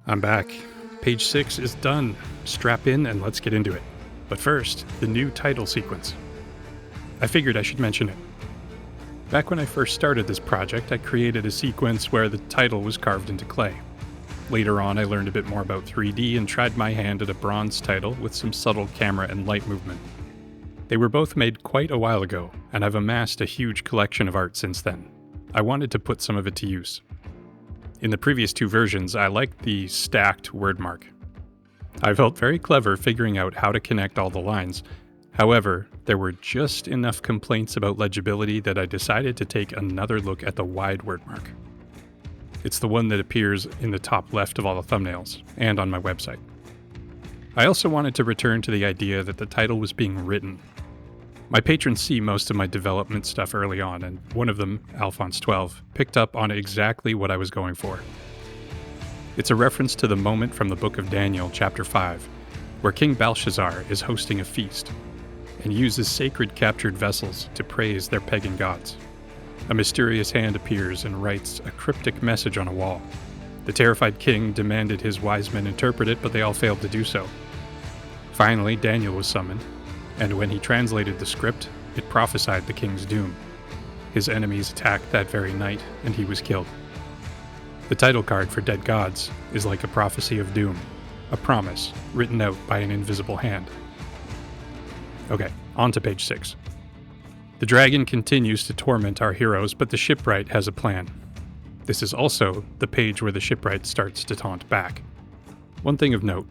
I'm back. Page 6 is done. Strap in and let's get into it. But first, the new title sequence. I figured I should mention it. Back when I first started this project, I created a sequence where the title was carved into clay. Later on, I learned a bit more about 3D and tried my hand at a bronze title with some subtle camera and light movement. They were both made quite a while ago, and I've amassed a huge collection of art since then. I wanted to put some of it to use. In the previous two versions, I liked the stacked wordmark. I felt very clever figuring out how to connect all the lines. However, there were just enough complaints about legibility that I decided to take another look at the wide wordmark. It's the one that appears in the top left of all the thumbnails, and on my website. I also wanted to return to the idea that the title was being written. My patrons see most of my development stuff early on, and one of them, Alphonse12, picked up on exactly what I was going for. It's a reference to the moment from the book of Daniel, chapter 5, where King Belshazzar is hosting a feast, and uses sacred captured vessels to praise their pagan gods. A mysterious hand appears and writes a cryptic message on a wall. The terrified king demanded his wise men interpret it, but they all failed to do so. Finally, Daniel was summoned, and when he translated the script, it prophesied the king's doom. His enemies attacked that very night, and he was killed. The title card for Dead Gods is like a prophecy of doom, a promise written out by an invisible hand. Okay, on to page 6. The dragon continues to torment our heroes, but the shipwright has a plan. This is also the page where the shipwright starts to taunt back. One thing of note,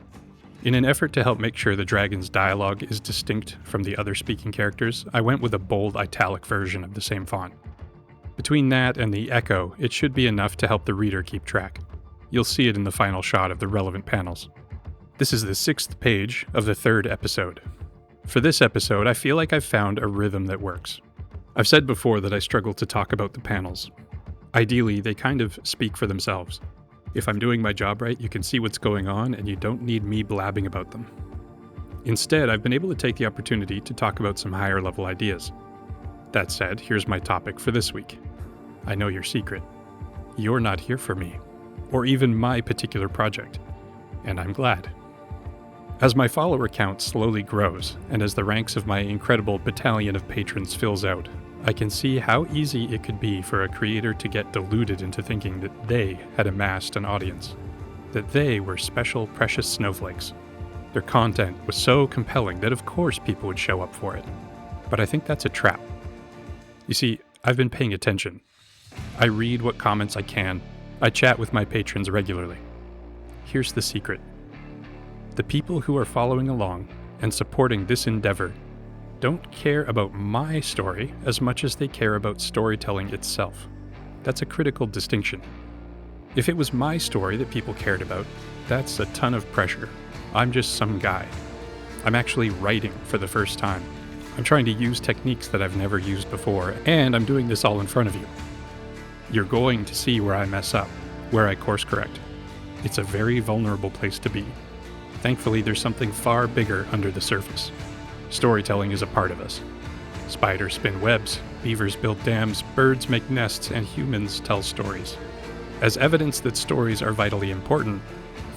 in an effort to help make sure the dragon's dialogue is distinct from the other speaking characters, I went with a bold italic version of the same font. Between that and the echo, it should be enough to help the reader keep track. You'll see it in the final shot of the relevant panels. This is the 6th page of the 3rd episode. For this episode, I feel like I've found a rhythm that works. I've said before that I struggle to talk about the panels. Ideally, they kind of speak for themselves. If I'm doing my job right, you can see what's going on and you don't need me blabbing about them. Instead, I've been able to take the opportunity to talk about some higher level ideas. That said, here's my topic for this week. I know your secret. You're not here for me, or even my particular project, and I'm glad. As my follower count slowly grows, and as the ranks of my incredible battalion of patrons fills out, I can see how easy it could be for a creator to get deluded into thinking that they had amassed an audience, that they were special, precious snowflakes. Their content was so compelling that of course people would show up for it. But I think that's a trap. You see, I've been paying attention. I read what comments I can. I chat with my patrons regularly. Here's the secret. The people who are following along and supporting this endeavor don't care about my story as much as they care about storytelling itself. That's a critical distinction. If it was my story that people cared about, that's a ton of pressure. I'm just some guy. I'm actually writing for the first time. I'm trying to use techniques that I've never used before, and I'm doing this all in front of you. You're going to see where I mess up, where I course correct. It's a very vulnerable place to be. Thankfully, there's something far bigger under the surface. Storytelling is a part of us. Spiders spin webs, beavers build dams, birds make nests, and humans tell stories. As evidence that stories are vitally important,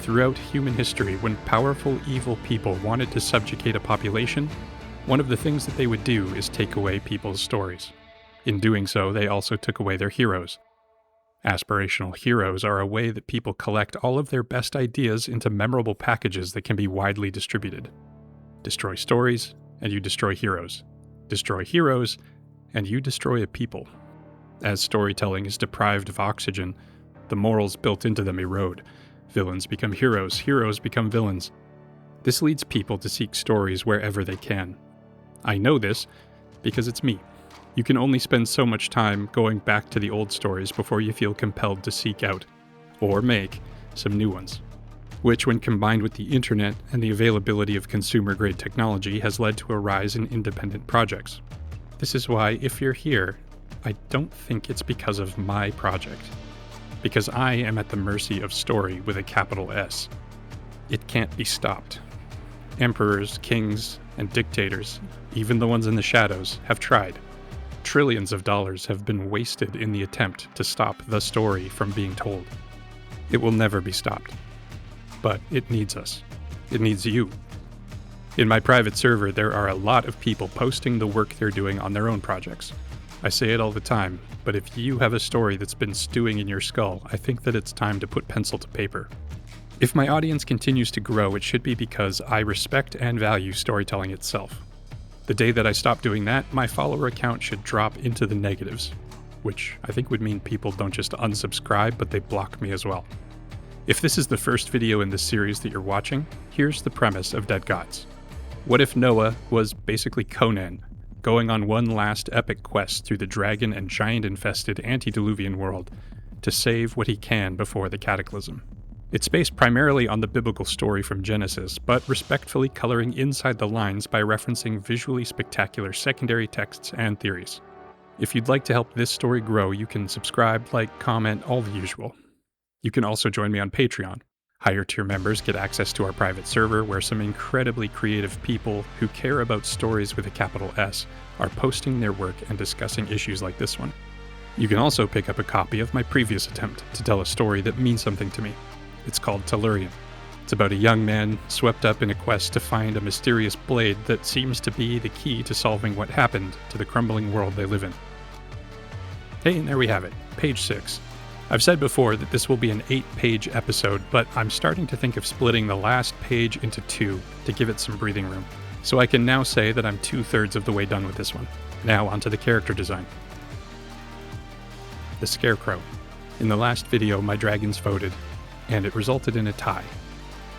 throughout human history, when powerful, evil people wanted to subjugate a population, one of the things that they would do is take away people's stories. In doing so, they also took away their heroes. Aspirational heroes are a way that people collect all of their best ideas into memorable packages that can be widely distributed. Destroy stories, and you destroy heroes. Destroy heroes, and you destroy a people. As storytelling is deprived of oxygen, the morals built into them erode. Villains become heroes, heroes become villains. This leads people to seek stories wherever they can. I know this because it's me. You can only spend so much time going back to the old stories before you feel compelled to seek out, or make, some new ones. Which, when combined with the internet and the availability of consumer-grade technology, has led to a rise in independent projects. This is why, if you're here, I don't think it's because of my project. Because I am at the mercy of story with a capital S. It can't be stopped. Emperors, kings, and dictators, even the ones in the shadows, have tried. Trillions of dollars have been wasted in the attempt to stop the story from being told. It will never be stopped. but it needs us. It needs you. In my private server, there are a lot of people posting the work they're doing on their own projects. I say it all the time, but if you have a story that's been stewing in your skull, I think that it's time to put pencil to paper. If my audience continues to grow, it should be because I respect and value storytelling itself. The day that I stop doing that, my follower account should drop into the negatives, which I think would mean people don't just unsubscribe, but they block me as well. If this is the first video in this series that you're watching, here's the premise of Dead Gods. What if Noah was basically Conan, going on one last epic quest through the dragon and giant-infested antediluvian world to save what he can before the cataclysm? It's based primarily on the biblical story from Genesis, but respectfully coloring inside the lines by referencing visually spectacular secondary texts and theories. If you'd like to help this story grow, you can subscribe, like, comment, all the usual. You can also join me on Patreon. Higher tier members get access to our private server where some incredibly creative people who care about stories with a capital S are posting their work and discussing issues like this one. You can also pick up a copy of my previous attempt to tell a story that means something to me. It's called Tellurian. It's about a young man swept up in a quest to find a mysterious blade that seems to be the key to solving what happened to the crumbling world they live in. Hey, and there we have it, page 6. I've said before that this will be an 8-page episode, but I'm starting to think of splitting the last page into 2 to give it some breathing room. So I can now say that I'm 2/3 of the way done with this one. Now onto the character design. The Scarecrow. In the last video, my dragons voted, and it resulted in a tie.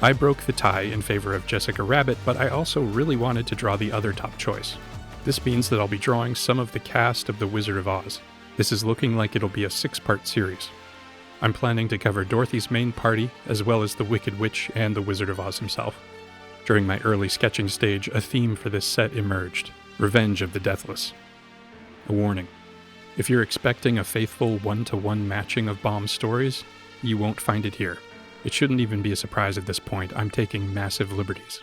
I broke the tie in favor of Jessica Rabbit, but I also really wanted to draw the other top choice. This means that I'll be drawing some of the cast of The Wizard of Oz. This is looking like it'll be a 6-part series. I'm planning to cover Dorothy's main party, as well as the Wicked Witch and the Wizard of Oz himself. During my early sketching stage, a theme for this set emerged: Revenge of the Deathless. A warning: if you're expecting a faithful 1-to-1 matching of Baum's stories, you won't find it here. It shouldn't even be a surprise at this point. I'm taking massive liberties.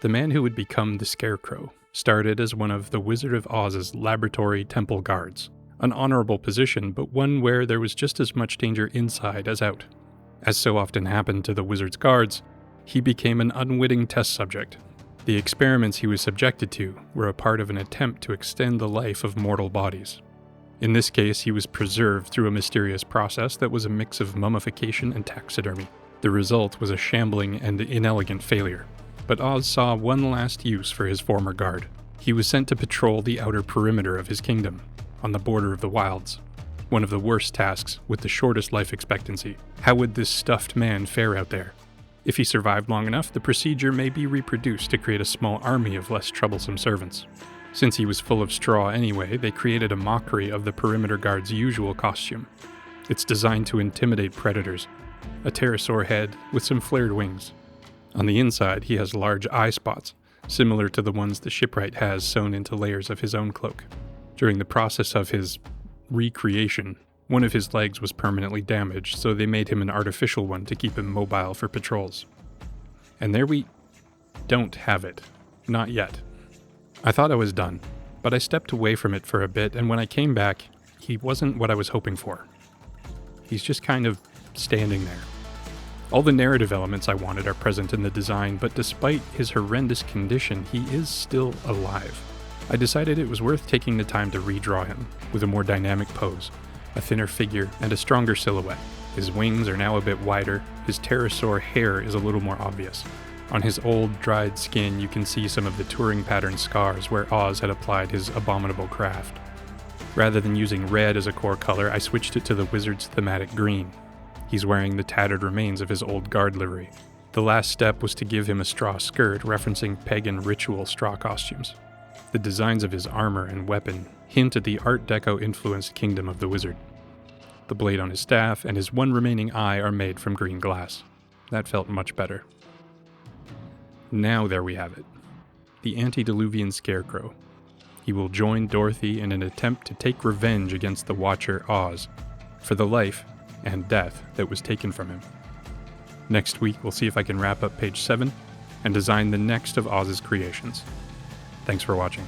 The man who would become the Scarecrow started as one of the Wizard of Oz's laboratory temple guards. An honorable position, but one where there was just as much danger inside as out. As so often happened to the wizard's guards, he became an unwitting test subject. The experiments he was subjected to were a part of an attempt to extend the life of mortal bodies. In this case, he was preserved through a mysterious process that was a mix of mummification and taxidermy. The result was a shambling and inelegant failure. But Oz saw one last use for his former guard. He was sent to patrol the outer perimeter of his kingdom, on the border of the wilds. One of the worst tasks with the shortest life expectancy. How would this stuffed man fare out there? If he survived long enough, the procedure may be reproduced to create a small army of less troublesome servants. Since he was full of straw anyway, they created a mockery of the perimeter guard's usual costume. It's designed to intimidate predators. A pterosaur head with some flared wings. On the inside, he has large eye spots, similar to the ones the shipwright has sewn into layers of his own cloak. During the process of his recreation, one of his legs was permanently damaged, so they made him an artificial one to keep him mobile for patrols. And there we don't have it. Not yet. I thought I was done, but I stepped away from it for a bit, and when I came back, he wasn't what I was hoping for. He's just kind of standing there. All the narrative elements I wanted are present in the design, but despite his horrendous condition, he is still alive. I decided it was worth taking the time to redraw him, with a more dynamic pose, a thinner figure, and a stronger silhouette. His wings are now a bit wider, his pterosaur hair is a little more obvious. On his old, dried skin, you can see some of the touring pattern scars where Oz had applied his abominable craft. Rather than using red as a core color, I switched it to the wizard's thematic green. He's wearing the tattered remains of his old guard livery. The last step was to give him a straw skirt, referencing pagan ritual straw costumes. The designs of his armor and weapon hint at the Art Deco-influenced kingdom of the wizard. The blade on his staff and his one remaining eye are made from green glass. That felt much better. Now there we have it. The antediluvian Scarecrow. He will join Dorothy in an attempt to take revenge against the Watcher Oz for the life and death that was taken from him. Next week, we'll see if I can wrap up page 7 and design the next of Oz's creations. Thanks for watching.